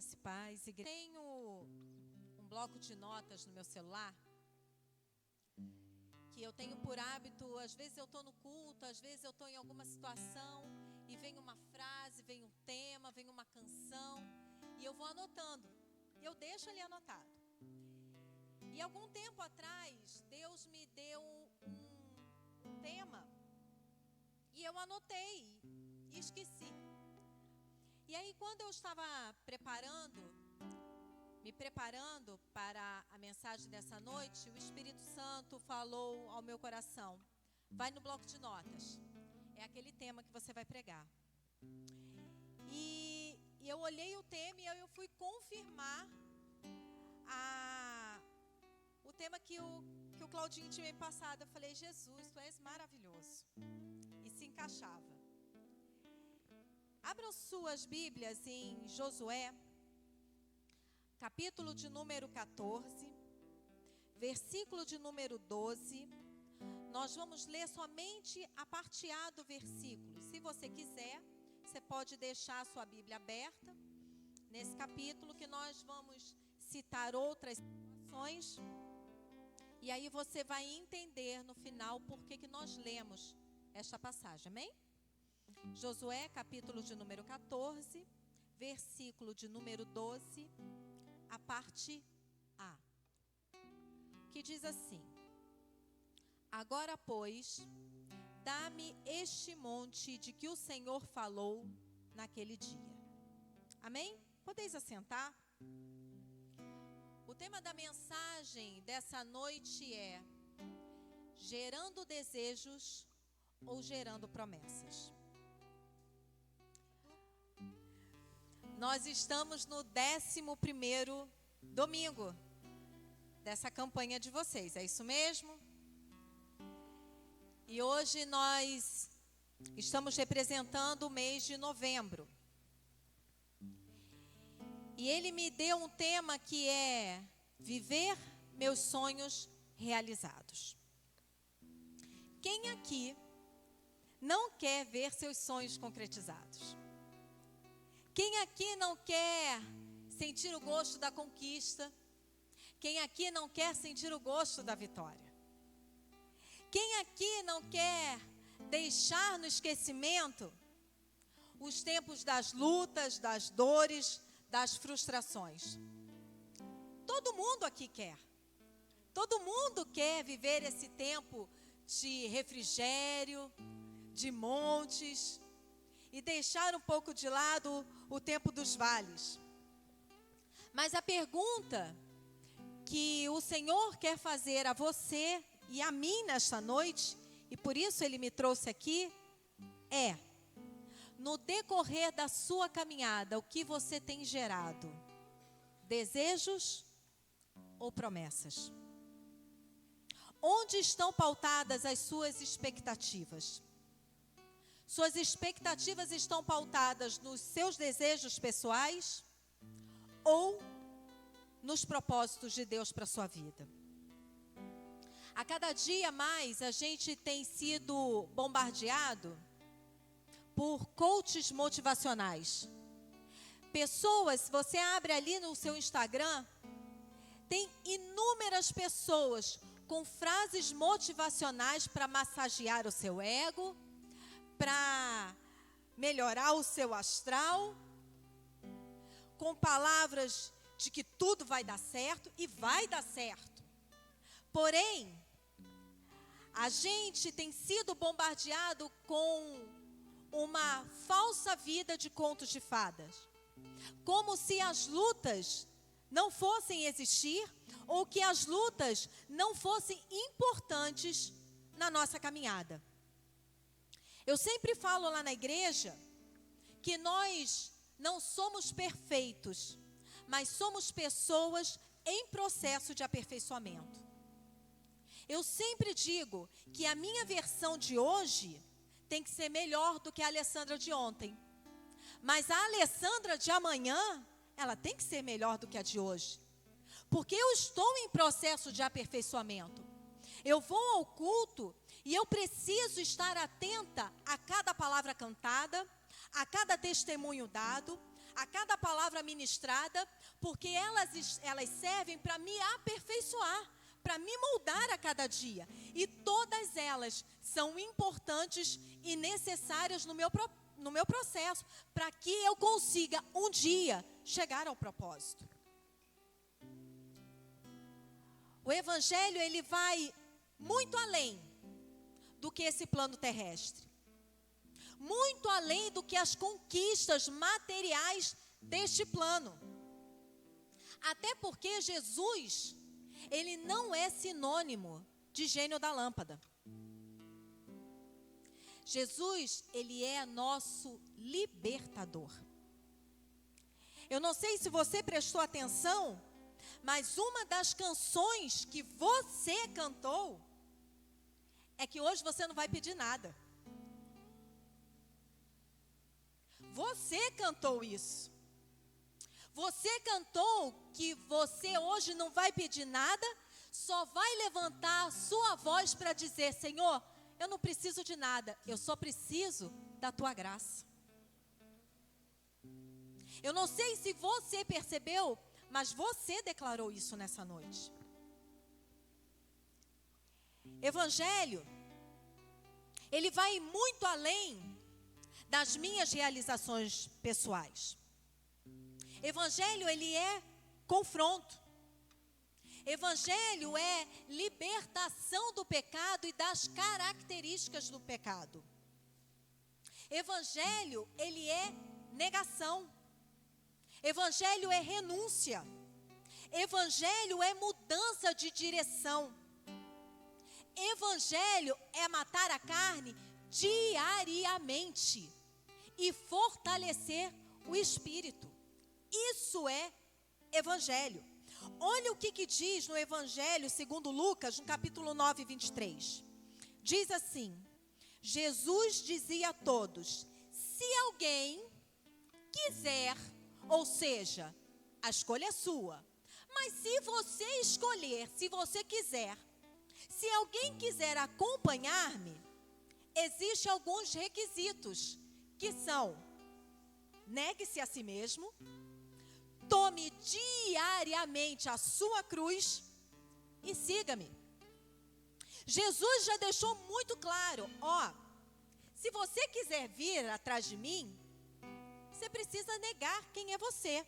Graça e paz. Tenho um bloco de notas no meu celular, que eu tenho por hábito, às vezes eu estou no culto, às vezes eu estou em alguma situação, e vem uma frase, vem um tema, vem uma canção, e eu vou anotando, e eu deixo ali anotado. E algum tempo atrás, Deus me deu um tema, e eu anotei, e esqueci. E aí, quando eu estava me preparando para a mensagem dessa noite, o Espírito Santo falou ao meu coração: vai no bloco de notas, é aquele tema que você vai pregar. E eu olhei o tema e eu fui confirmar o tema que o Claudinho tinha me passado. Eu falei: Jesus, tu és maravilhoso. E se encaixava. Abram suas Bíblias em Josué, capítulo de número 14, versículo de número 12. Nós vamos ler somente a parte A do versículo. Se você quiser, você pode deixar a sua Bíblia aberta nesse capítulo, que nós vamos citar outras situações. E aí você vai entender no final por que nós lemos esta passagem, amém? Josué, capítulo de número 14, versículo de número 12, a parte A, que diz assim: agora, pois, dá-me este monte de que o Senhor falou naquele dia. Amém? Podeis assentar? O tema da mensagem dessa noite é: gerando desejos ou gerando promessas. Nós estamos no 11º domingo dessa campanha de vocês, é isso mesmo? E hoje nós estamos representando o mês de novembro. E ele me deu um tema que é viver meus sonhos realizados. Quem aqui não quer ver seus sonhos concretizados? Quem aqui não quer sentir o gosto da conquista? Quem aqui não quer sentir o gosto da vitória? Quem aqui não quer deixar no esquecimento os tempos das lutas, das dores, das frustrações? Todo mundo aqui quer. Todo mundo quer viver esse tempo de refrigério, de montes, e deixar um pouco de lado o tempo dos vales. Mas a pergunta que o Senhor quer fazer a você e a mim nesta noite, e por isso Ele me trouxe aqui, é: no decorrer da sua caminhada, o que você tem gerado? Desejos ou promessas? Onde estão pautadas as suas expectativas? Suas expectativas estão pautadas nos seus desejos pessoais ou nos propósitos de Deus para a sua vida? A cada dia mais a gente tem sido bombardeado por coaches motivacionais. Pessoas, você abre ali no seu Instagram, tem inúmeras pessoas com frases motivacionais para massagear o seu ego, para melhorar o seu astral, com palavras de que tudo vai dar certo, e vai dar certo. Porém, a gente tem sido bombardeado com uma falsa vida de contos de fadas, como se as lutas não fossem existir, ou que as lutas não fossem importantes na nossa caminhada. Eu sempre falo lá na igreja que nós não somos perfeitos, mas somos pessoas em processo de aperfeiçoamento. Eu sempre digo que a minha versão de hoje tem que ser melhor do que a Alessandra de ontem. Mas a Alessandra de amanhã, ela tem que ser melhor do que a de hoje. Porque eu estou em processo de aperfeiçoamento. Eu vou ao culto e eu preciso estar atenta a cada palavra cantada, a cada testemunho dado, a cada palavra ministrada, porque elas servem para me aperfeiçoar, para me moldar a cada dia. E todas elas são importantes e necessárias no meu processo, para que eu consiga um dia chegar ao propósito. O Evangelho, ele vai muito além do que esse plano terrestre. Muito além do que as conquistas materiais deste plano. Até porque Jesus, ele não é sinônimo de gênio da lâmpada. Jesus, ele é nosso libertador. Eu não sei se você prestou atenção, mas uma das canções que você cantou é que hoje você não vai pedir nada. Você cantou isso. Você cantou que você hoje não vai pedir nada, só vai levantar a sua voz para dizer: Senhor, eu não preciso de nada, eu só preciso da tua graça. Eu não sei se você percebeu, mas você declarou isso nessa noite. Evangelho, ele vai muito além das minhas realizações pessoais. Evangelho, ele é confronto. Evangelho é libertação do pecado e das características do pecado. Evangelho, ele é negação. Evangelho é renúncia. Evangelho é mudança de direção. Evangelho é matar a carne diariamente e fortalecer o espírito. Isso é Evangelho. Olha o que diz no Evangelho segundo Lucas, no capítulo 9, 23. Diz assim: Jesus dizia a todos: se alguém quiser, ou seja, a escolha é sua, mas se você escolher, se você quiser, se alguém quiser acompanhar-me, existem alguns requisitos, que são: negue-se a si mesmo, tome diariamente a sua cruz e siga-me. Jesus já deixou muito claro: se você quiser vir atrás de mim, você precisa negar quem é você.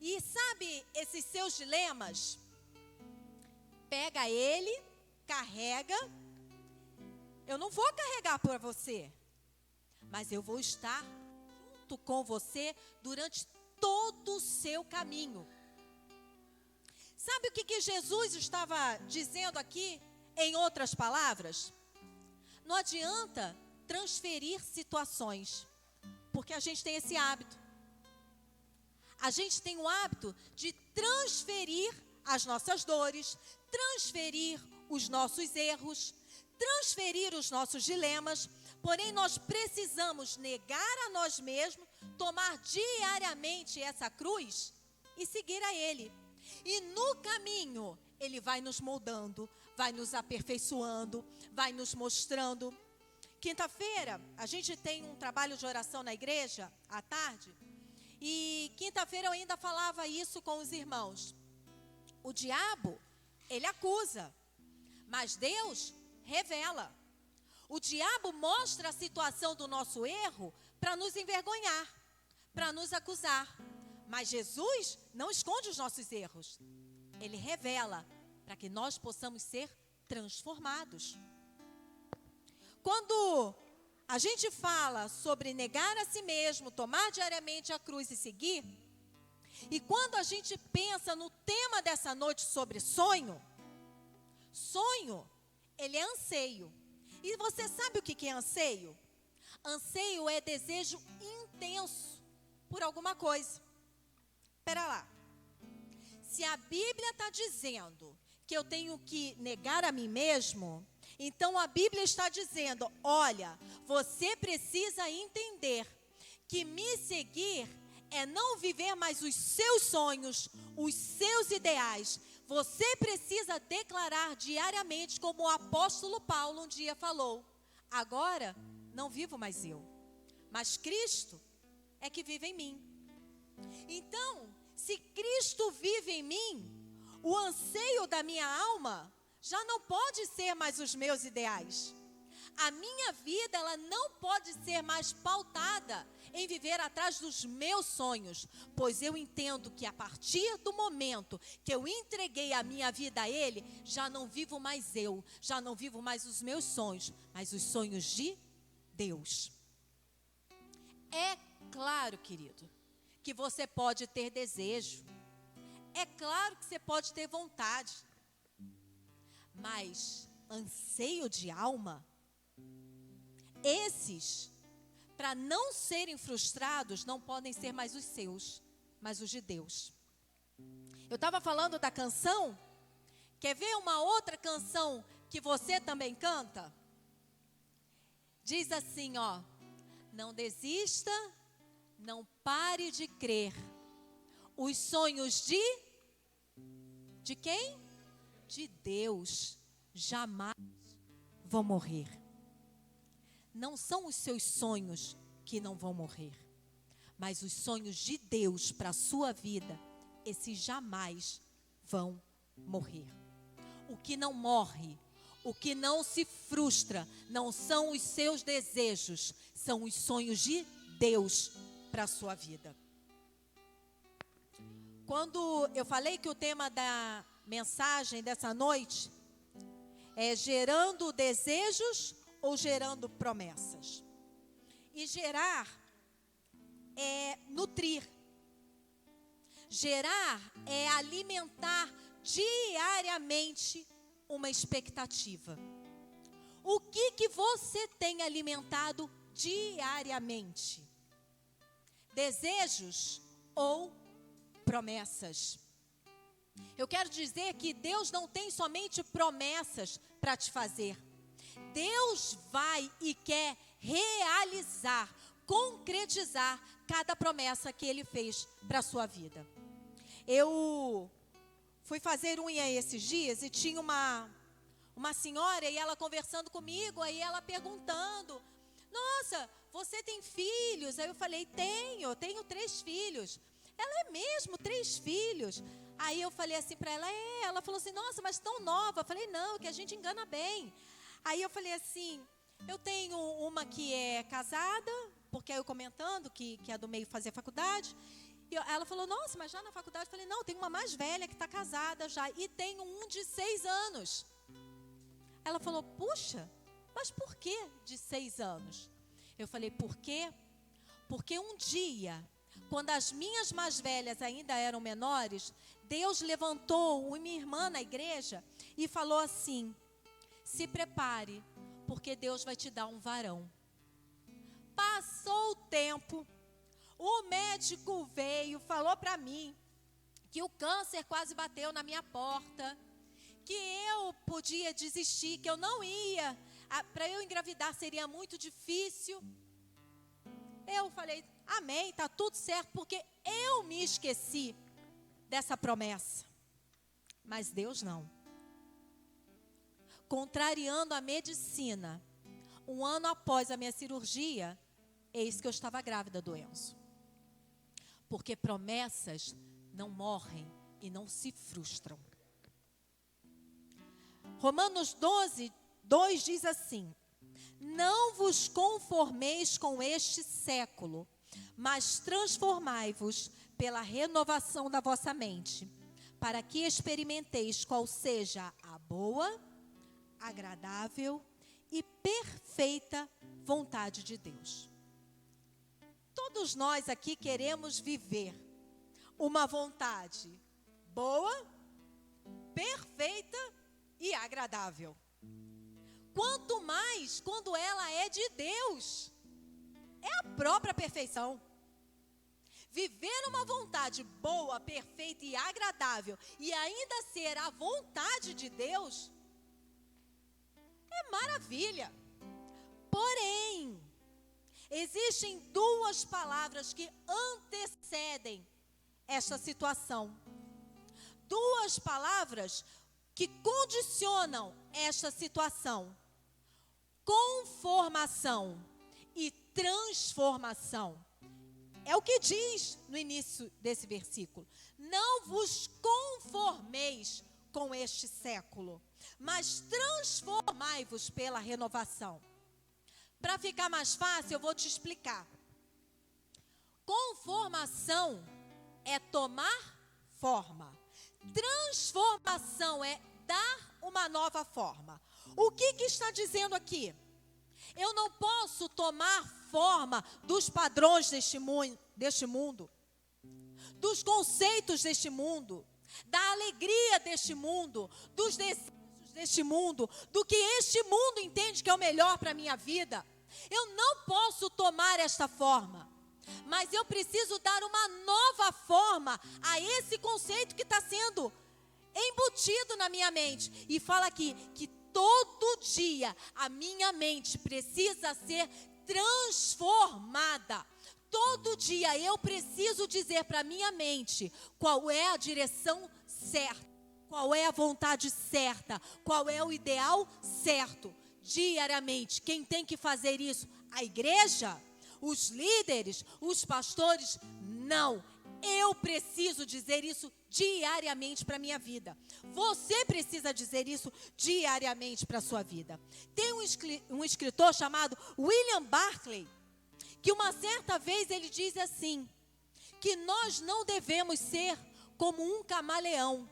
E sabe esses seus dilemas? Pega ele, carrega. Eu não vou carregar por você, mas eu vou estar junto com você durante todo o seu caminho. Sabe o que Jesus estava dizendo aqui, em outras palavras? Não adianta transferir situações, porque a gente tem esse hábito. A gente tem o hábito de transferir as nossas dores, transferir os nossos erros, transferir os nossos dilemas. Porém, nós precisamos negar a nós mesmos, tomar diariamente essa cruz e seguir a Ele. E no caminho, Ele vai nos moldando, vai nos aperfeiçoando, vai nos mostrando. Quinta-feira, a gente tem um trabalho de oração na igreja, à tarde. E quinta-feira eu ainda falava isso com os irmãos. O diabo, ele acusa, mas Deus revela. O diabo mostra a situação do nosso erro para nos envergonhar, para nos acusar. Mas Jesus não esconde os nossos erros. Ele revela para que nós possamos ser transformados. Quando a gente fala sobre negar a si mesmo, tomar diariamente a cruz e seguir, e quando a gente pensa no tema dessa noite sobre sonho, ele é anseio. E você sabe o que é anseio? Anseio é desejo intenso por alguma coisa. Espera lá. Se a Bíblia está dizendo que eu tenho que negar a mim mesmo, então a Bíblia está dizendo: olha, você precisa entender que me seguir é não viver mais os seus sonhos, os seus ideais. Você precisa declarar diariamente, como o apóstolo Paulo um dia falou: agora não vivo mais eu, mas Cristo é que vive em mim. Então, se Cristo vive em mim, o anseio da minha alma já não pode ser mais os meus ideais. A minha vida, ela não pode ser mais pautada em viver atrás dos meus sonhos, pois eu entendo que a partir do momento que eu entreguei a minha vida a Ele, já não vivo mais eu, já não vivo mais os meus sonhos, mas os sonhos de Deus. É claro, querido, que você pode ter desejo, é claro que você pode ter vontade, mas anseio de alma, esses, para não serem frustrados, não podem ser mais os seus, mas os de Deus. Eu estava falando da canção, quer ver uma outra canção que você também canta? Diz assim, ó: não desista, não pare de crer, os sonhos de quem? De Deus, jamais vão morrer. Não são os seus sonhos que não vão morrer, mas os sonhos de Deus para a sua vida, esses jamais vão morrer. O que não morre, o que não se frustra, não são os seus desejos, são os sonhos de Deus para a sua vida. Quando eu falei que o tema da mensagem dessa noite é gerando desejos ou gerando promessas. E gerar é nutrir. Gerar é alimentar diariamente uma expectativa. O que você tem alimentado diariamente? Desejos ou promessas? Eu quero dizer que Deus não tem somente promessas para te fazer. Deus vai e quer realizar, concretizar cada promessa que Ele fez para a sua vida. Eu fui fazer unha esses dias e tinha uma senhora e ela conversando comigo, aí ela perguntando: nossa, você tem filhos? Aí eu falei: tenho 3 filhos. Ela: é mesmo, 3 filhos? Aí eu falei assim para ela: é. Ela falou assim: nossa, mas tão nova. Eu falei: não, que a gente engana bem. Aí eu falei assim: eu tenho uma que é casada, porque aí eu comentando que a do meio fazia faculdade. E ela falou: nossa, mas já na faculdade? Eu falei: não, tem uma mais velha que está casada já. E tenho um de 6 anos. Ela falou: puxa, mas por que de 6 anos? Eu falei: por quê? Porque um dia, quando as minhas mais velhas ainda eram menores, Deus levantou uma irmã na igreja e falou assim: se prepare, porque Deus vai te dar um varão. Passou o tempo, o médico veio, falou para mim que o câncer quase bateu na minha porta, que eu podia desistir, que eu não ia, para eu engravidar seria muito difícil. Eu falei: amém, está tudo certo, porque eu me esqueci dessa promessa. Mas Deus não. Contrariando a medicina, 1 ano após a minha cirurgia, eis que eu estava grávida do Enzo. Porque promessas não morrem e não se frustram. Romanos 12, 2 diz assim: não vos conformeis com este século, mas transformai-vos pela renovação da vossa mente, para que experimenteis qual seja a boa, agradável e perfeita vontade de Deus. Todos nós aqui queremos viver uma vontade boa, perfeita e agradável. Quanto mais quando ela é de Deus, é a própria perfeição. Viver uma vontade boa, perfeita e agradável e ainda ser a vontade de Deus é maravilha. Porém, existem 2 palavras que antecedem esta situação. 2 palavras que condicionam esta situação: conformação e transformação. é o que diz no início desse versículo. Não vos conformeis com este século, mas transformai-vos pela renovação. Para ficar mais fácil, eu vou te explicar. Conformação é tomar forma. Transformação é dar uma nova forma. O que está dizendo aqui? Eu não posso tomar forma dos padrões deste mundo, dos conceitos deste mundo, da alegria deste mundo, dos desejos deste mundo, do que este mundo entende que é o melhor para a minha vida. Eu não posso tomar esta forma, mas eu preciso dar uma nova forma a esse conceito que está sendo embutido na minha mente. E fala aqui que todo dia a minha mente precisa ser transformada. Todo dia eu preciso dizer para a minha mente qual é a direção certa, qual é a vontade certa, qual é o ideal certo. Diariamente, quem tem que fazer isso? A igreja? Os líderes? Os pastores? Não. Eu preciso dizer isso diariamente para a minha vida. Você precisa dizer isso diariamente para a sua vida. Tem um escritor chamado William Barclay, que uma certa vez ele diz assim, que nós não devemos ser como um camaleão,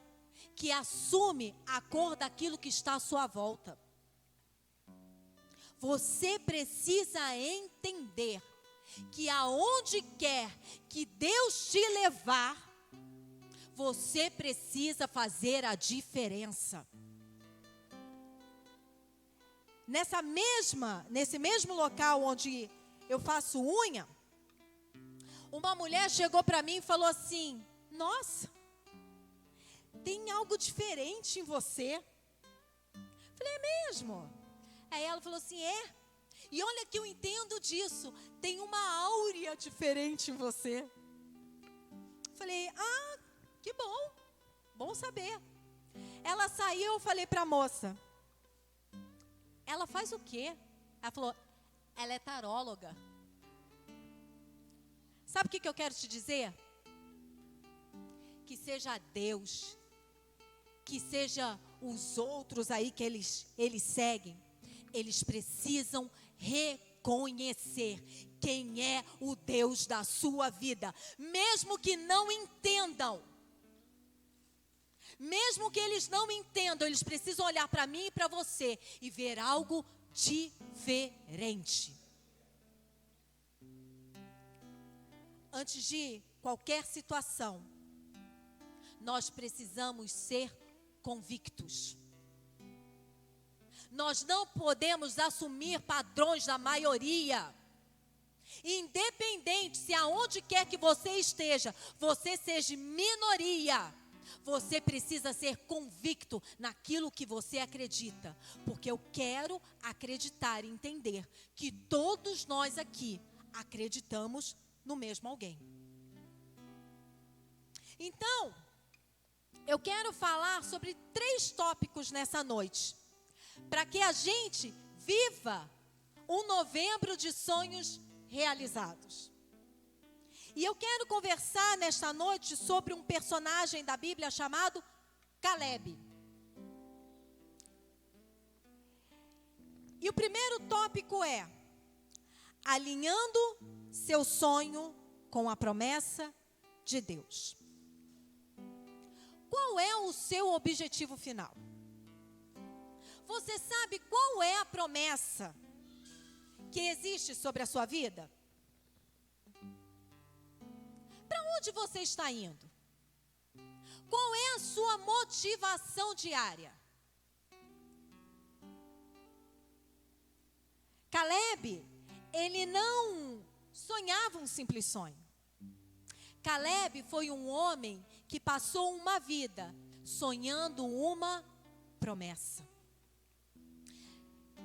que assume a cor daquilo que está à sua volta. Você precisa entender que aonde quer que Deus te levar, você precisa fazer a diferença. Nesse mesmo local onde eu faço unha, uma mulher chegou para mim e falou assim: nossa, tem algo diferente em você. Falei, é mesmo? Aí ela falou assim, é. E olha que eu entendo disso, tem uma áurea diferente em você. Falei, que bom, bom saber. Ela saiu, eu falei para a moça, ela faz o quê? Ela falou, ela é taróloga. Sabe o que eu quero te dizer? Que seja Deus, que seja os outros aí que eles seguem, eles precisam reconhecer quem é o Deus da sua vida, mesmo que não entendam. Mesmo que eles não entendam, eles precisam olhar para mim e para você e ver algo diferente. Antes de qualquer situação, nós precisamos ser convictos. Nós não podemos assumir padrões da maioria. Independente se aonde quer que você esteja, você seja minoria, você precisa ser convicto naquilo que você acredita. Porque eu quero acreditar e entender que todos nós aqui acreditamos no mesmo alguém. Então, eu quero falar sobre 3 tópicos nessa noite, para que a gente viva um novembro de sonhos realizados. E eu quero conversar nesta noite sobre um personagem da Bíblia chamado Caleb. E o primeiro tópico é alinhando seu sonho com a promessa de Deus. Qual é o seu objetivo final? Você sabe qual é a promessa que existe sobre a sua vida? Para onde você está indo? Qual é a sua motivação diária? Caleb, ele não sonhava um simples sonho. Caleb foi um homem que passou uma vida sonhando uma promessa.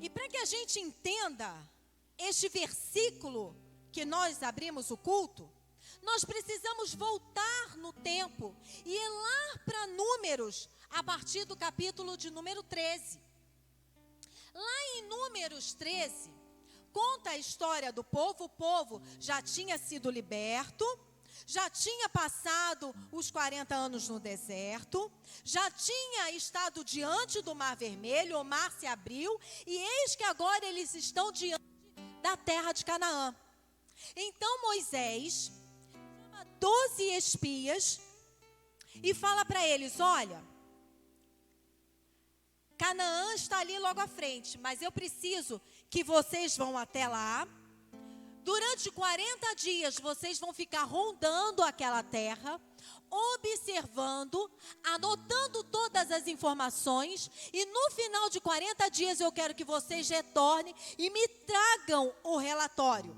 E para que a gente entenda este versículo que nós abrimos o culto, nós precisamos voltar no tempo e ir lá para Números, a partir do capítulo de número 13. Lá em Números 13, conta a história do povo. O povo já tinha sido liberto, já tinha passado os 40 anos no deserto, já tinha estado diante do Mar Vermelho, o mar se abriu, e eis que agora eles estão diante da terra de Canaã. Então Moisés chama 12 espias e fala para eles: olha, Canaã está ali logo à frente, mas eu preciso que vocês vão até lá. Durante 40 dias vocês vão ficar rondando aquela terra, observando, anotando todas as informações, e no final de 40 dias eu quero que vocês retornem e me tragam o relatório.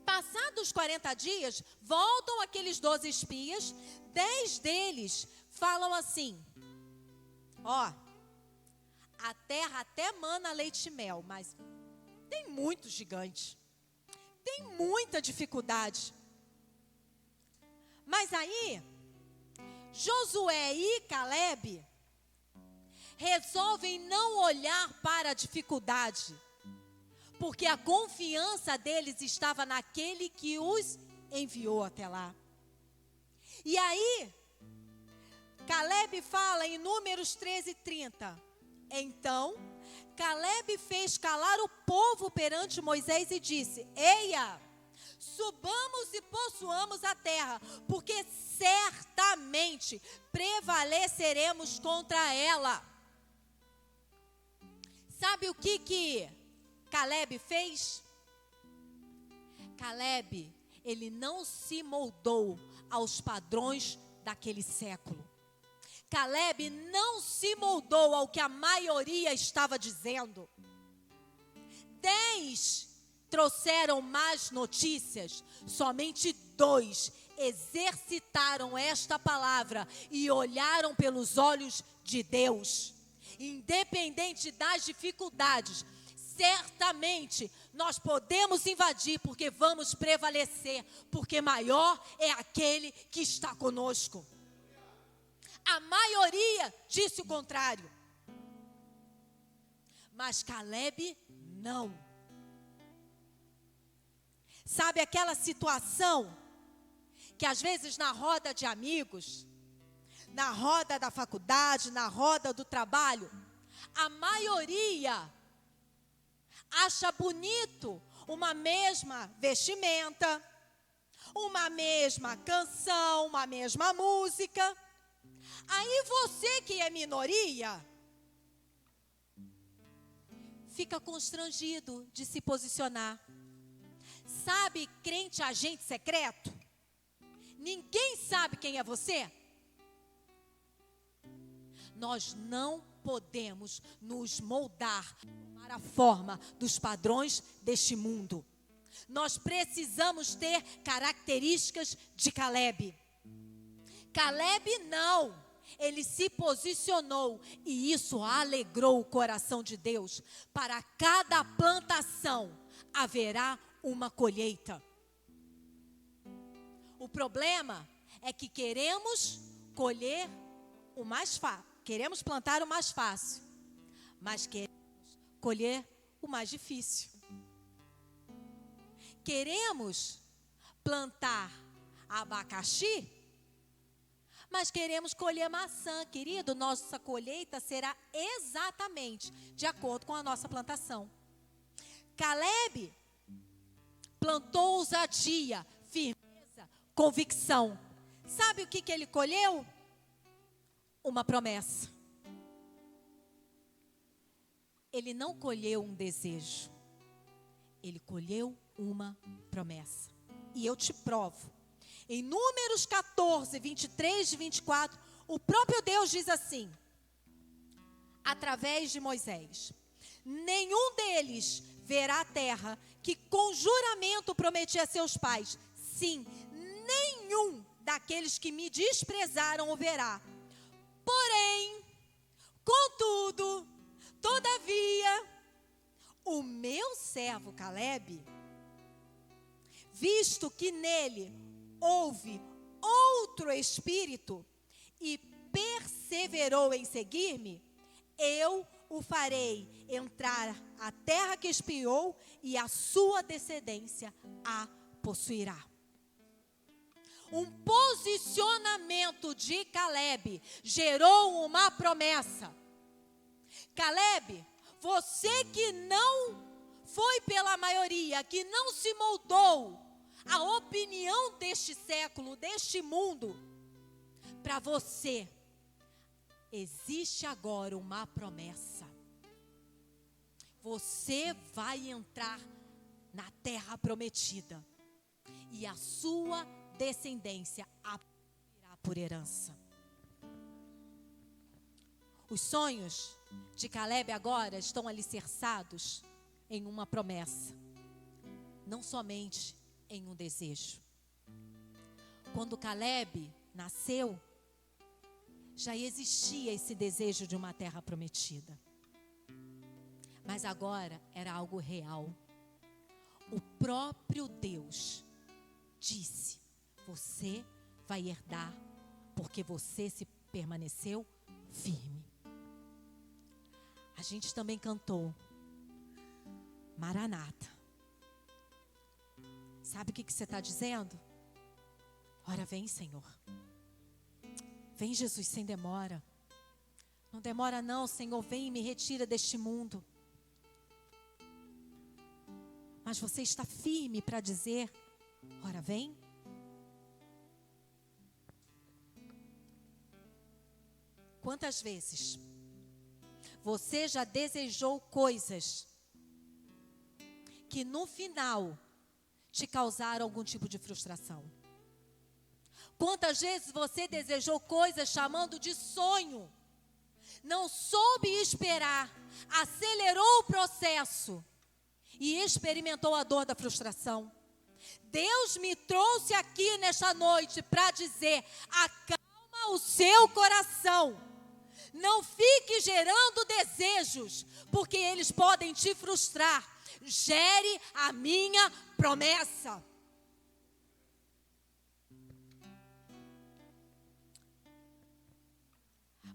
Passados 40 dias, voltam aqueles 12 espias, 10 deles falam assim: ó, a terra até mana leite e mel, mas tem muito gigante, tem muita dificuldade. Mas aí, Josué e Caleb resolvem não olhar para a dificuldade, porque a confiança deles estava naquele que os enviou até lá. E aí, Caleb fala em Números 13:30. Então, Caleb fez calar o povo perante Moisés e disse: eia, subamos e possuamos a terra, porque certamente prevaleceremos contra ela. Sabe o que Caleb fez? Caleb, ele não se moldou aos padrões daquele século. Caleb não se moldou ao que a maioria estava dizendo. 10 trouxeram más notícias, somente 2 exercitaram esta palavra e olharam pelos olhos de Deus. Independente das dificuldades, certamente nós podemos invadir, porque vamos prevalecer, porque maior é aquele que está conosco. A maioria disse o contrário, mas Caleb não. Sabe aquela situação que às vezes na roda de amigos, na roda da faculdade, na roda do trabalho, a maioria acha bonito uma mesma vestimenta, uma mesma canção, uma mesma música. Aí você que é minoria, fica constrangido de se posicionar. Sabe, crente agente secreto? Ninguém sabe quem é você. Nós não podemos nos moldar para a forma dos padrões deste mundo. Nós precisamos ter características de Caleb. Caleb não, ele se posicionou e isso alegrou o coração de Deus. Para cada plantação haverá uma colheita. O problema é que queremos colher o mais fácil, queremos plantar o mais fácil, mas queremos colher o mais difícil. Queremos plantar abacaxi, mas queremos colher maçã. Querido, nossa colheita será exatamente de acordo com a nossa plantação. Caleb plantou ousadia, firmeza, convicção. Sabe o que ele colheu? Uma promessa. Ele não colheu um desejo, ele colheu uma promessa. E eu te provo. Em Números 14, 23 e 24, o próprio Deus diz assim, através de Moisés: nenhum deles verá a terra que com juramento prometi a seus pais. Sim, nenhum daqueles que me desprezaram o verá. Porém, contudo, todavia, o meu servo Caleb, visto que nele houve outro espírito e perseverou em seguir-me, eu o farei entrar a terra que espiou e a sua descendência a possuirá. Um posicionamento de Caleb gerou uma promessa. Caleb, você que não foi pela maioria, que não se moldou à opinião deste século, deste mundo, para você existe agora uma promessa. Você vai entrar na terra prometida e a sua descendência a possuirá por herança. Os sonhos de Caleb agora estão alicerçados em uma promessa, não somente em um desejo. Quando Caleb nasceu, já existia esse desejo de uma terra prometida. Mas agora era algo real. O próprio Deus disse: você vai herdar, porque você se permaneceu firme. A gente também cantou Maranata. Sabe o que você está dizendo? Ora, vem, Senhor. Vem, Jesus, sem demora. Não demora não, Senhor, vem e me retira deste mundo. Mas você está firme para dizer, ora, vem. Quantas vezes você já desejou coisas que no final te causaram algum tipo de frustração? Quantas vezes você desejou coisas chamando de sonho, não soube esperar, acelerou o processo e experimentou a dor da frustração? Deus me trouxe aqui nesta noite para dizer: acalma o seu coração, não fique gerando desejos, porque eles podem te frustrar. Gere a minha promessa.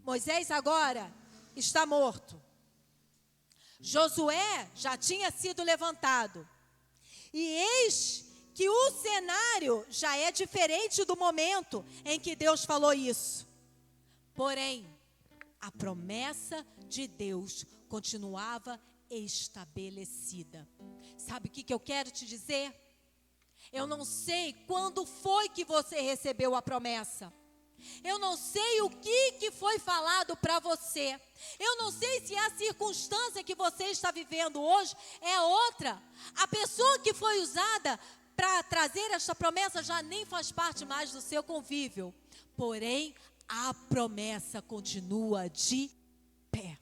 Moisés agora está morto. Josué já tinha sido levantado. E eis que o cenário já é diferente do momento em que Deus falou isso. Porém, a promessa de Deus continuava estabelecida. Sabe o que eu quero te dizer? Eu não sei quando foi que você recebeu a promessa. Eu não sei o que foi falado para você. Eu não sei se a circunstância que você está vivendo hoje é outra. A pessoa que foi usada para trazer esta promessa já nem faz parte mais do seu convívio. Porém, a promessa continua de pé.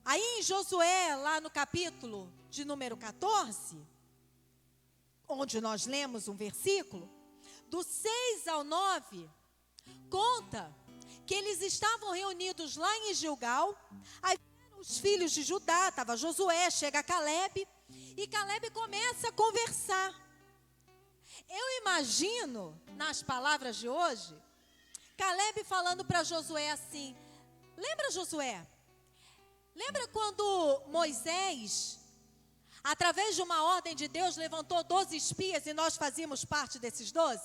Aí em Josué, lá no capítulo de número 14, onde nós lemos um versículo, do 6 ao 9, conta que eles estavam reunidos lá em Gilgal. Aí vieram os filhos de Judá, estava Josué, chega Caleb, e Caleb começa a conversar. Eu imagino, nas palavras de hoje, Caleb falando para Josué assim: lembra, Josué? Lembra quando Moisés, através de uma ordem de Deus, levantou 12 espias e nós fazíamos parte desses 12?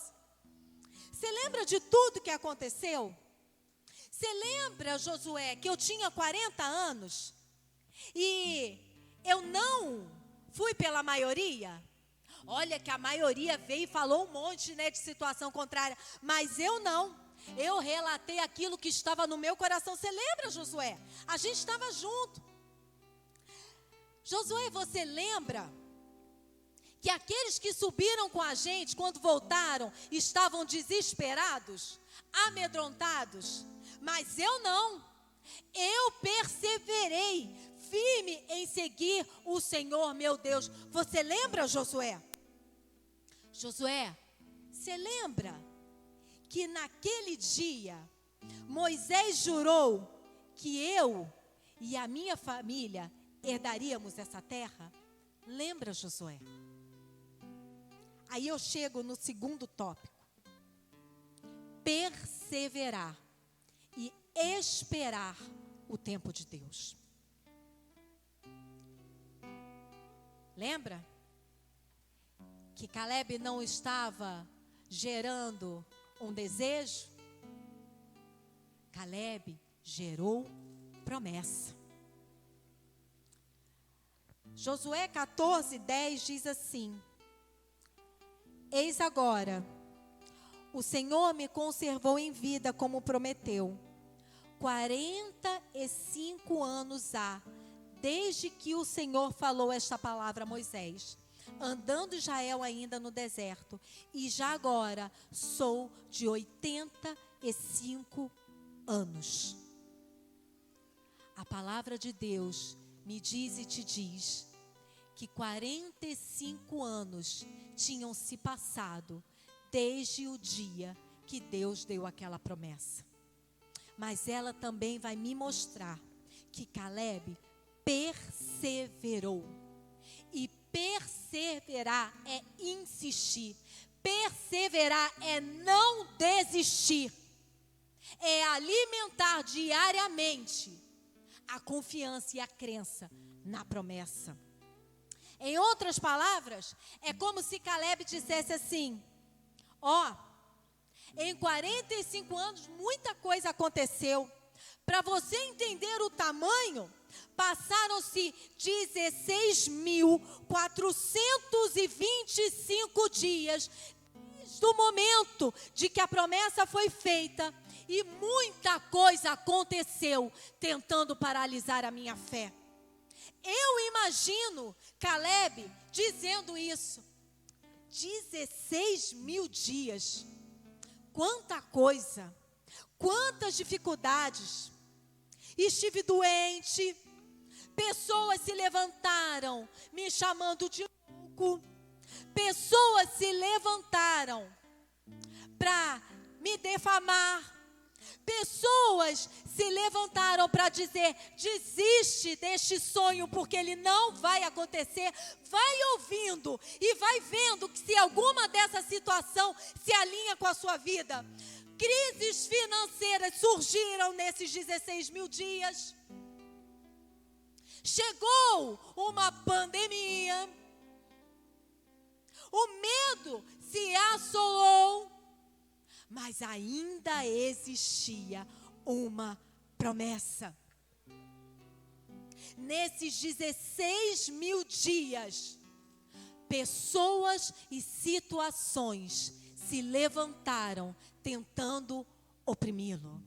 Você lembra de tudo que aconteceu? Você lembra, Josué, que eu tinha 40 anos e eu não fui pela maioria? Olha que a maioria veio e falou um monte, né, de situação contrária, mas eu não. Eu relatei aquilo que estava no meu coração. Você lembra, Josué? A gente estava junto. Josué, você lembra que aqueles que subiram com a gente, quando voltaram, estavam desesperados, amedrontados? Mas eu não. Eu perseverei, firme em seguir o Senhor, meu Deus. Você lembra, Josué? Josué, você lembra que naquele dia, Moisés jurou que eu e a minha família herdaríamos essa terra? Lembra, Josué? Aí eu chego no segundo tópico. Perseverar e esperar o tempo de Deus. Lembra que Caleb não estava gerando um desejo? Caleb gerou promessa. Josué 14:10 diz assim: Eis agora, o Senhor me conservou em vida como prometeu. 45 anos há, desde que o Senhor falou esta palavra a Moisés, andando Israel ainda no deserto, e já agora sou de 85 anos. A palavra de Deus me diz e te diz que 45 anos tinham se passado desde o dia que Deus deu aquela promessa. Mas ela também vai me mostrar que Caleb perseverou. E perseverar é insistir. Perseverar é não desistir. É alimentar diariamente a confiança e a crença na promessa. Em outras palavras, é como se Caleb dissesse assim: em 45 anos muita coisa aconteceu. Para você entender o tamanho, passaram-se 16.425 dias desde o momento de que a promessa foi feita, e muita coisa aconteceu tentando paralisar a minha fé. Eu imagino Caleb dizendo isso. 16 mil dias. Quanta coisa, quantas dificuldades. Estive doente, pessoas se levantaram me chamando de louco, pessoas se levantaram para me defamar, pessoas se levantaram para dizer: desiste deste sonho porque ele não vai acontecer. Vai ouvindo e vai vendo que se alguma dessa situação se alinha com a sua vida. Crises financeiras surgiram nesses 16 mil dias. Chegou uma pandemia. O medo se assolou. Mas ainda existia uma promessa. Nesses 16 mil dias, pessoas e situações se levantaram tentando oprimi-lo.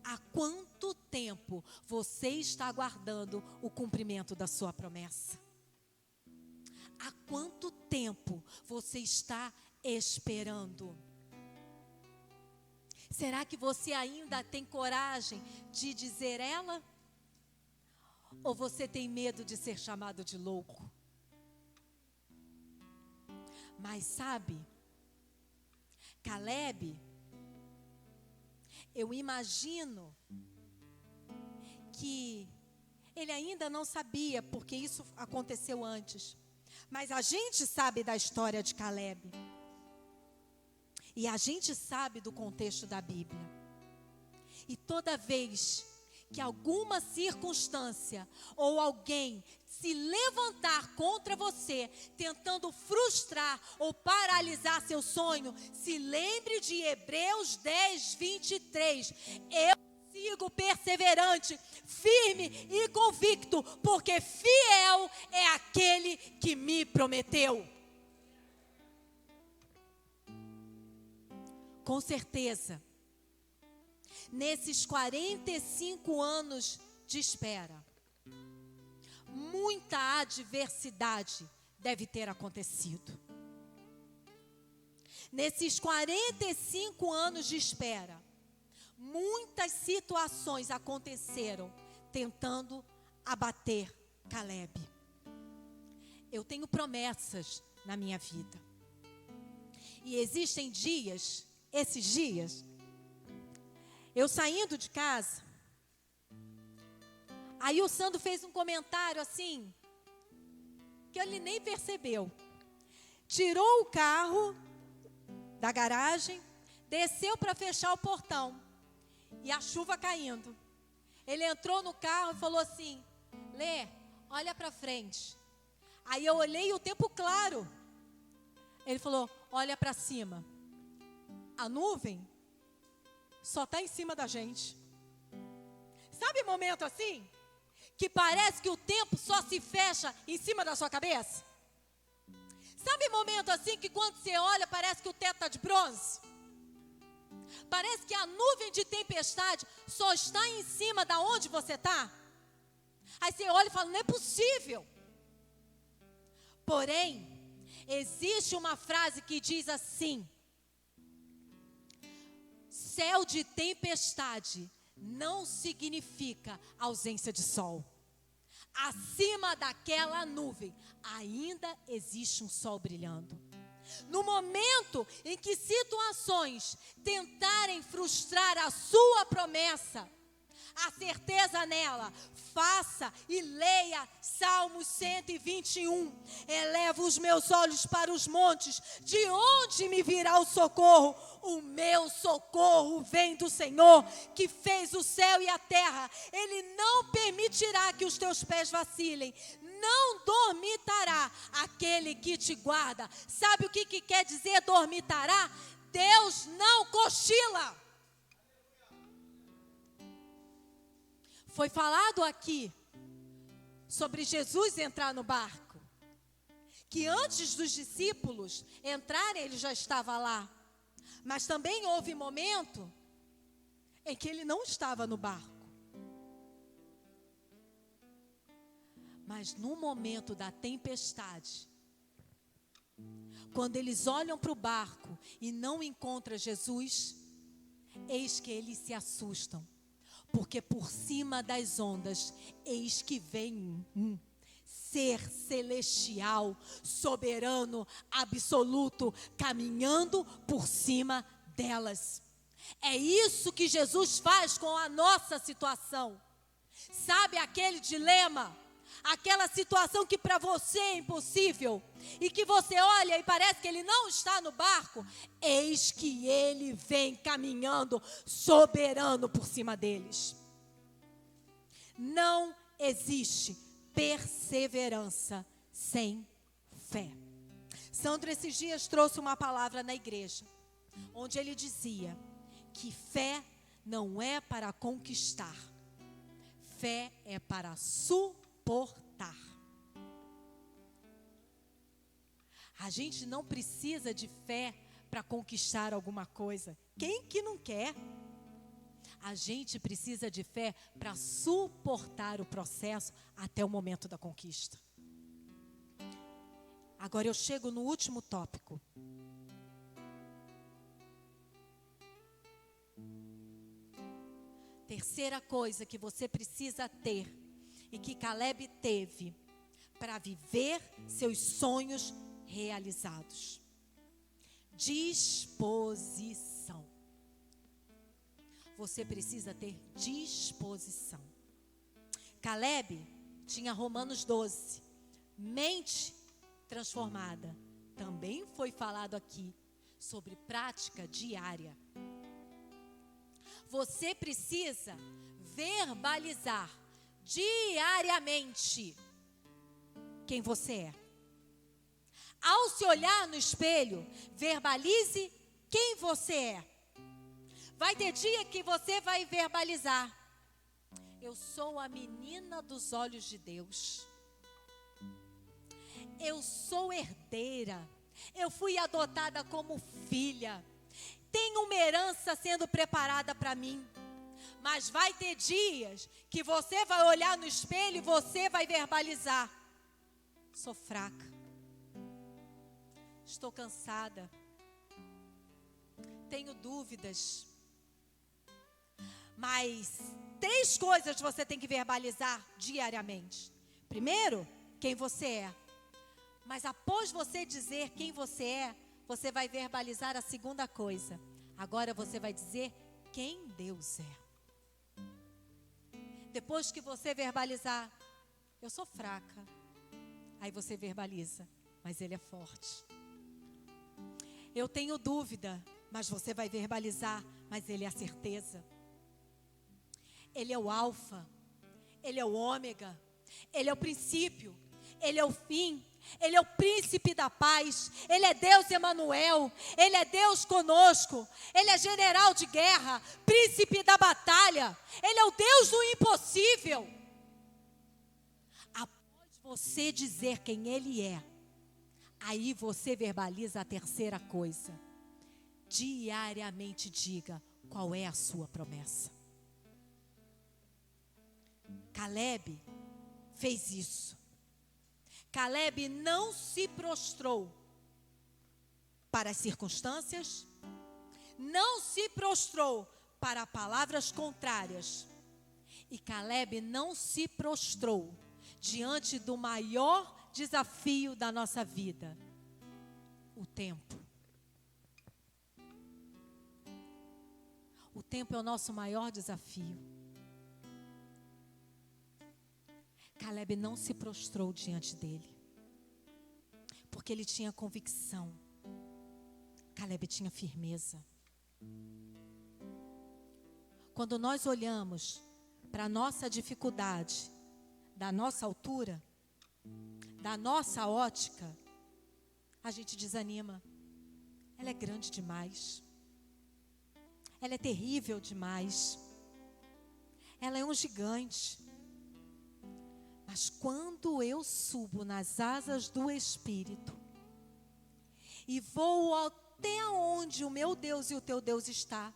Há quanto tempo você está aguardando o cumprimento da sua promessa? Há quanto tempo você está esperando? Será que você ainda tem coragem de dizer ela? Ou você tem medo de ser chamado de louco? Mas sabe, Caleb, eu imagino que ele ainda não sabia, porque isso aconteceu antes. Mas a gente sabe da história de Caleb. E a gente sabe do contexto da Bíblia. E toda vez que alguma circunstância ou alguém se levantar contra você, tentando frustrar ou paralisar seu sonho, se lembre de Hebreus 10:23. Eu sigo perseverante, firme e convicto, porque fiel é aquele que me prometeu. Com certeza, nesses 45 anos de espera, muita adversidade deve ter acontecido. Nesses 45 anos de espera, muitas situações aconteceram tentando abater Caleb. Eu tenho promessas na minha vida. E existem dias, esses dias, eu saindo de casa, aí o Sandro fez um comentário assim, que ele nem percebeu. Tirou o carro da garagem, desceu para fechar o portão. E a chuva caindo. Ele entrou no carro e falou assim: Lê, olha para frente. Aí eu olhei o tempo claro. Ele falou: olha para cima. A nuvem só está em cima da gente. Sabe momento assim? Que parece que o tempo só se fecha em cima da sua cabeça? Sabe momento assim que quando você olha parece que o teto está de bronze? Parece que a nuvem de tempestade só está em cima da onde você está? Aí você olha e fala: não é possível. Porém, existe uma frase que diz assim: céu de tempestade não significa ausência de sol. Acima daquela nuvem ainda existe um sol brilhando. No momento em que situações tentarem frustrar a sua promessa, a certeza nela, faça e leia Salmos 121. Eleva os meus olhos para os montes, de onde me virá o socorro? O meu socorro vem do Senhor, que fez o céu e a terra. Ele não permitirá que os teus pés vacilem. Não dormitará aquele que te guarda. Sabe o que quer dizer dormitará? Deus não cochila. Foi falado aqui sobre Jesus entrar no barco, que antes dos discípulos entrarem, ele já estava lá. Mas também houve momento em que ele não estava no barco. Mas no momento da tempestade, quando eles olham para o barco e não encontram Jesus, eis que eles se assustam. Porque por cima das ondas, eis que vem um ser celestial, soberano, absoluto, caminhando por cima delas. É isso que Jesus faz com a nossa situação. Sabe aquele dilema? Aquela situação que para você é impossível e que você olha e parece que ele não está no barco, eis que ele vem caminhando soberano por cima deles. Não existe perseverança sem fé. Sandro esses dias trouxe uma palavra na igreja, onde ele dizia que fé não é para conquistar, fé é para suportar. A gente não precisa de fé para conquistar alguma coisa. Quem que não quer? A gente precisa de fé para suportar o processo até o momento da conquista. Agora eu chego no último tópico. Terceira coisa que você precisa ter e que Caleb teve para viver seus sonhos realizados: disposição. Você precisa ter disposição. Caleb tinha Romanos 12, mente transformada. Também foi falado aqui sobre prática diária. Você precisa verbalizar diariamente quem você é. Ao se olhar no espelho, verbalize quem você é. Vai ter dia que você vai verbalizar: eu sou a menina dos olhos de Deus. Eu sou herdeira. Eu fui adotada como filha. Tenho uma herança sendo preparada para mim. Mas vai ter dias que você vai olhar no espelho e você vai verbalizar: sou fraca. Estou cansada. Tenho dúvidas. Mas 3 coisas você tem que verbalizar diariamente. Primeiro, quem você é. Mas após você dizer quem você é, você vai verbalizar a segunda coisa. Agora você vai dizer quem Deus é. Depois que você verbalizar: eu sou fraca. Aí você verbaliza: mas Ele é forte. Eu tenho dúvida, mas você vai verbalizar: mas Ele é a certeza. Ele é o alfa, Ele é o ômega, Ele é o princípio, Ele é o fim, Ele é o príncipe da paz, Ele é Deus Emanuel, Ele é Deus conosco, Ele é general de guerra, príncipe da batalha, Ele é o Deus do impossível. Após você dizer quem Ele é, aí você verbaliza a terceira coisa. Diariamente diga qual é a sua promessa. Caleb fez isso. Caleb não se prostrou para as circunstâncias, não se prostrou para palavras contrárias. E Caleb não se prostrou diante do maior desafio da nossa vida, o tempo. O tempo é o nosso maior desafio. Caleb não se prostrou diante dele, porque ele tinha convicção. Caleb tinha firmeza. Quando nós olhamos para a nossa dificuldade, da nossa altura, da nossa ótica, a gente desanima. Ela é grande demais. Ela é terrível demais. Ela é um gigante. Mas quando eu subo nas asas do Espírito e vou até onde o meu Deus e o teu Deus está,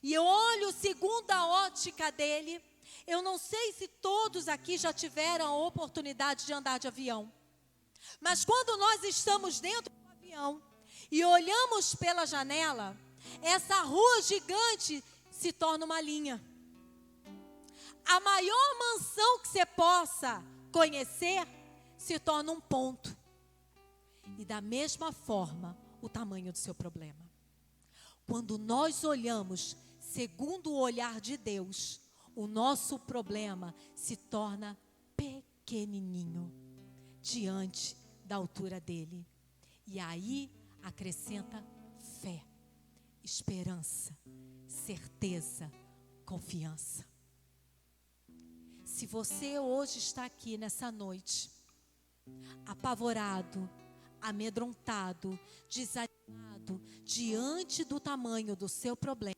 e eu olho segundo a ótica dele, eu não sei se todos aqui já tiveram a oportunidade de andar de avião, mas quando nós estamos dentro do avião e olhamos pela janela, essa rua gigante se torna uma linha. A maior mansão que você possa conhecer se torna um ponto. E da mesma forma, o tamanho do seu problema. Quando nós olhamos segundo o olhar de Deus, o nosso problema se torna pequenininho diante da altura dele. E aí acrescenta fé, esperança, certeza, confiança. Se você hoje está aqui nessa noite, apavorado, amedrontado, desanimado, diante do tamanho do seu problema,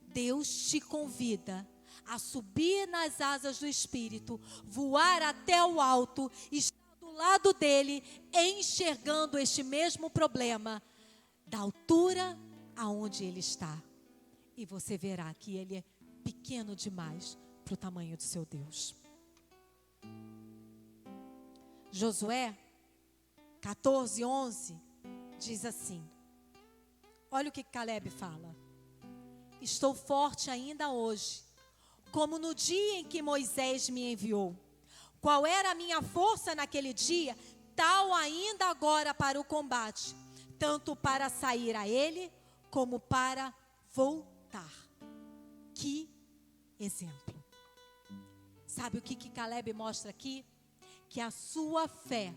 Deus te convida a subir nas asas do Espírito, voar até o alto, estar do lado dele, enxergando este mesmo problema, da altura aonde ele está. E você verá que ele é pequeno demais para o tamanho do seu Deus. Josué 14:11 diz assim, olha o que Caleb fala: estou forte ainda hoje, como no dia em que Moisés me enviou. Qual era a minha força naquele dia, tal ainda agora para o combate, tanto para sair a ele, como para voltar. Que exemplo! Sabe o que Caleb mostra aqui? Que a sua fé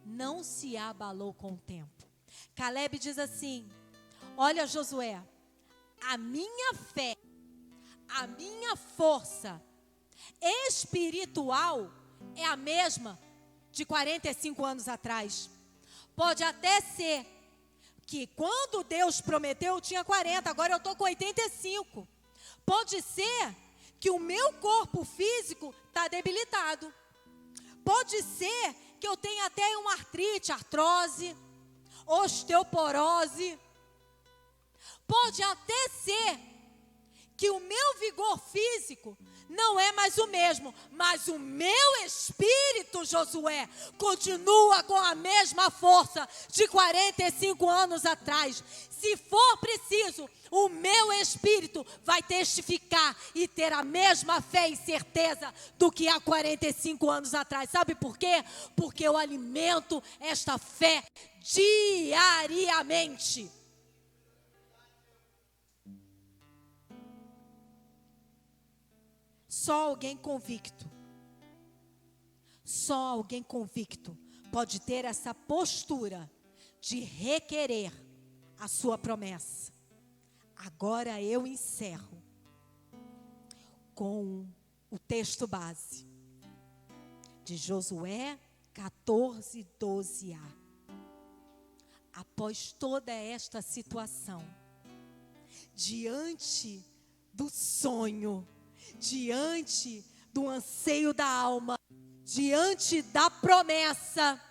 não se abalou com o tempo. Caleb diz assim, olha Josué, a minha fé, a minha força espiritual é a mesma de 45 anos atrás. Pode até ser que quando Deus prometeu eu tinha 40, agora eu estou com 85. Pode ser que o meu corpo físico está debilitado. Pode ser que eu tenha até uma artrite, artrose, osteoporose. Pode até ser que o meu vigor físico não é mais o mesmo, mas o meu espírito, Josué, continua com a mesma força de 45 anos atrás. Se for preciso, o meu espírito vai testificar e ter a mesma fé e certeza do que há 45 anos atrás. Sabe por quê? Porque eu alimento esta fé diariamente. Só alguém convicto pode ter essa postura de requerer a sua promessa. Agora eu encerro. com o texto base de Josué 14, 12a. Após toda esta situação, diante do sonho, diante do anseio da alma, diante da promessa,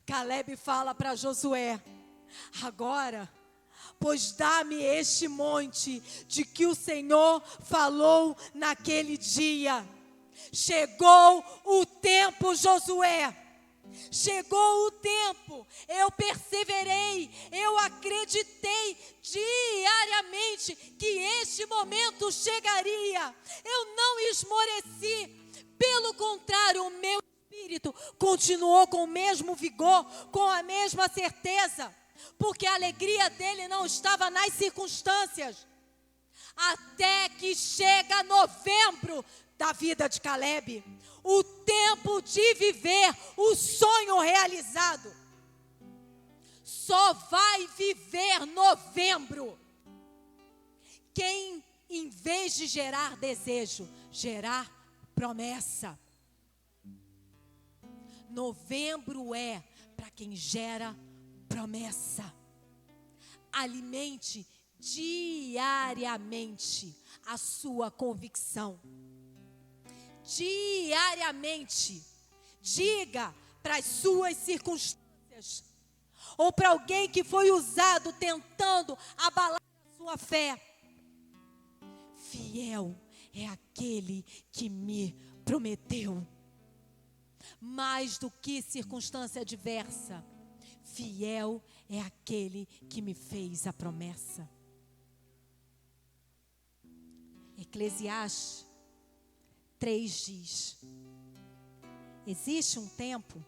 Caleb fala para Josué: agora, pois dá-me este monte de que o Senhor falou naquele dia. Chegou o tempo, Josué. Chegou o tempo. Eu perseverei, eu acreditei diariamente que este momento chegaria. Eu não esmoreci. Pelo contrário, o meu espírito continuou com o mesmo vigor, com a mesma certeza, porque a alegria dele não estava nas circunstâncias. Até que chega novembro da vida de Caleb, o tempo de viver o sonho realizado. Só vai viver novembro quem, em vez de gerar desejo, gerar promessa. Novembro é para quem gera promessa. Alimente diariamente a sua convicção. Diariamente, diga para as suas circunstâncias, ou para alguém que foi usado tentando abalar a sua fé: fiel é aquele que me prometeu. Mais do que circunstância adversa, fiel é aquele que me fez a promessa. Eclesiastes 3 diz: existe um tempo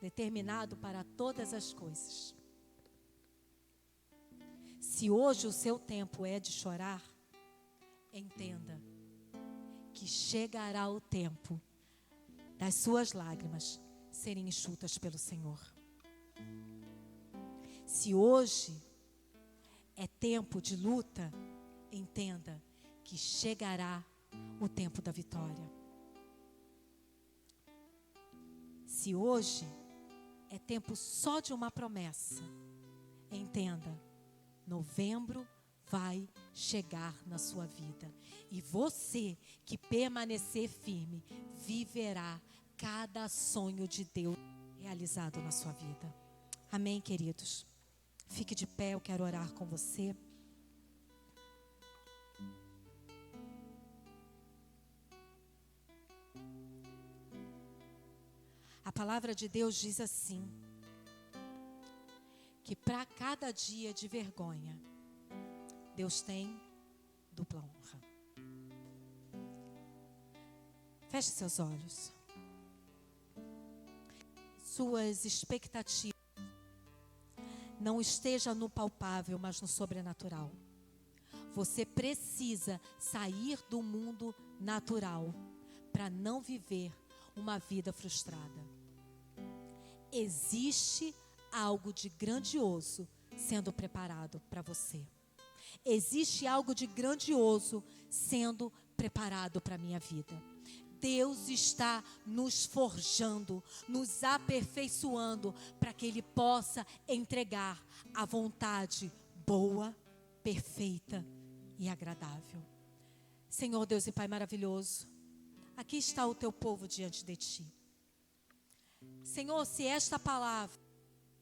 determinado para todas as coisas. Se hoje o seu tempo é de chorar, entenda que chegará o tempo das suas lágrimas serem enxutas pelo Senhor. Se hoje é tempo de luta, entenda que chegará o tempo da vitória. Se hoje é tempo só de uma promessa, entenda, novembro vai chegar na sua vida. E você que permanecer firme, viverá cada sonho de Deus realizado na sua vida. Amém, queridos? Fique de pé, eu quero orar com você. A palavra de Deus diz assim, que para cada dia de vergonha, Deus tem dupla honra. Feche seus olhos. Suas expectativas não estejam no palpável, mas no sobrenatural. Você precisa sair do mundo natural para não viver uma vida frustrada. Existe algo de grandioso sendo preparado para você. Existe algo de grandioso sendo preparado para a minha vida. Deus está nos forjando, nos aperfeiçoando para que Ele possa entregar a vontade boa, perfeita e agradável. Senhor Deus e Pai maravilhoso, aqui está o Teu povo diante de Ti. Senhor, se esta palavra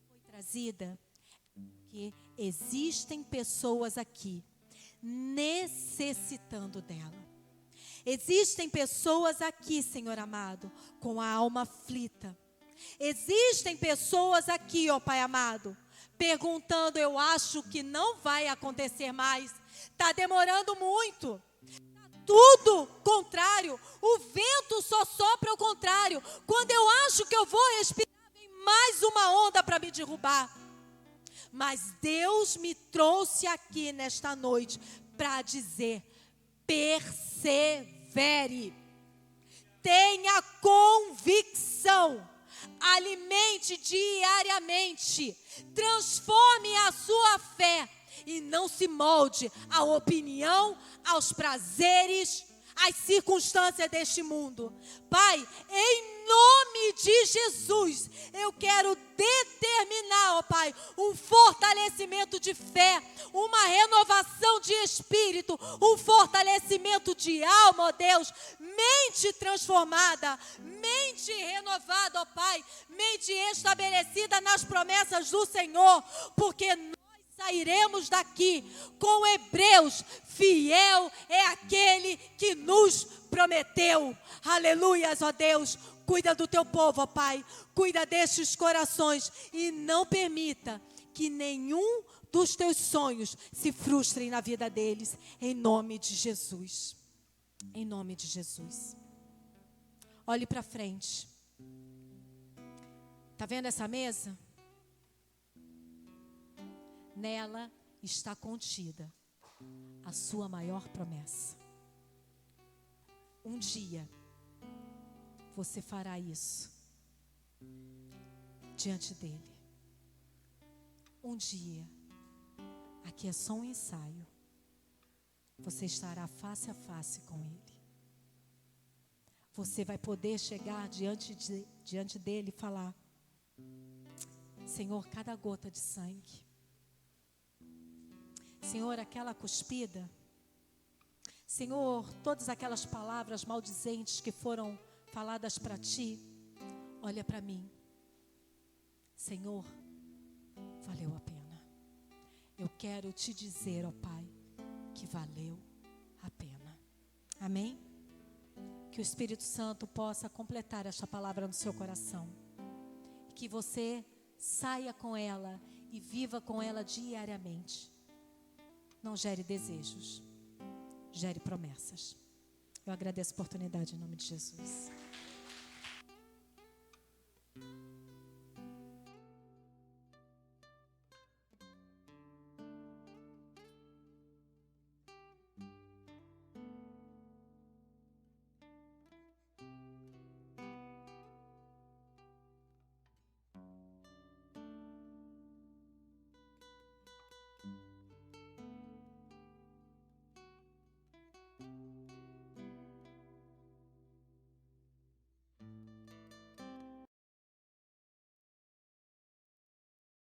foi trazida, que existem pessoas aqui necessitando dela. Existem pessoas aqui, Senhor amado, com a alma aflita. Existem pessoas aqui, ó Pai amado, perguntando: eu acho que não vai acontecer mais. Está demorando muito. Tudo contrário. O vento só sopra ao contrário. Quando eu acho que eu vou respirar, vem mais uma onda para me derrubar. Mas Deus me trouxe aqui nesta noite para dizer: persevere, tenha convicção, alimente diariamente, transforme a sua fé e não se molde à opinião, aos prazeres, as circunstâncias deste mundo. Pai, em nome de Jesus, eu quero determinar, ó Pai, um fortalecimento de fé, uma renovação de espírito, um fortalecimento de alma, ó Deus, mente transformada, mente renovada, ó Pai, mente estabelecida nas promessas do Senhor, porque nós sairemos daqui com Hebreus, fiel é aquele que nos prometeu. Aleluias, ó Deus. Cuida do teu povo, ó Pai. Cuida destes corações e não permita que nenhum dos teus sonhos se frustrem na vida deles. Em nome de Jesus. Em nome de Jesus. Olhe para frente. Está vendo essa mesa? Nela está contida a sua maior promessa. Um dia você fará isso diante dele. Um dia, aqui é só um ensaio, você estará face a face com ele. Você vai poder chegar diante dele e falar: Senhor, cada gota de sangue, Senhor, aquela cuspida, Senhor, todas aquelas palavras maldizentes que foram faladas para ti, olha para mim. Senhor, valeu a pena. Eu quero te dizer, ó Pai, que valeu a pena. Amém? Que o Espírito Santo possa completar esta palavra no seu coração. Que você saia com ela e viva com ela diariamente. Não gere desejos, gere promessas. Eu agradeço a oportunidade em nome de Jesus.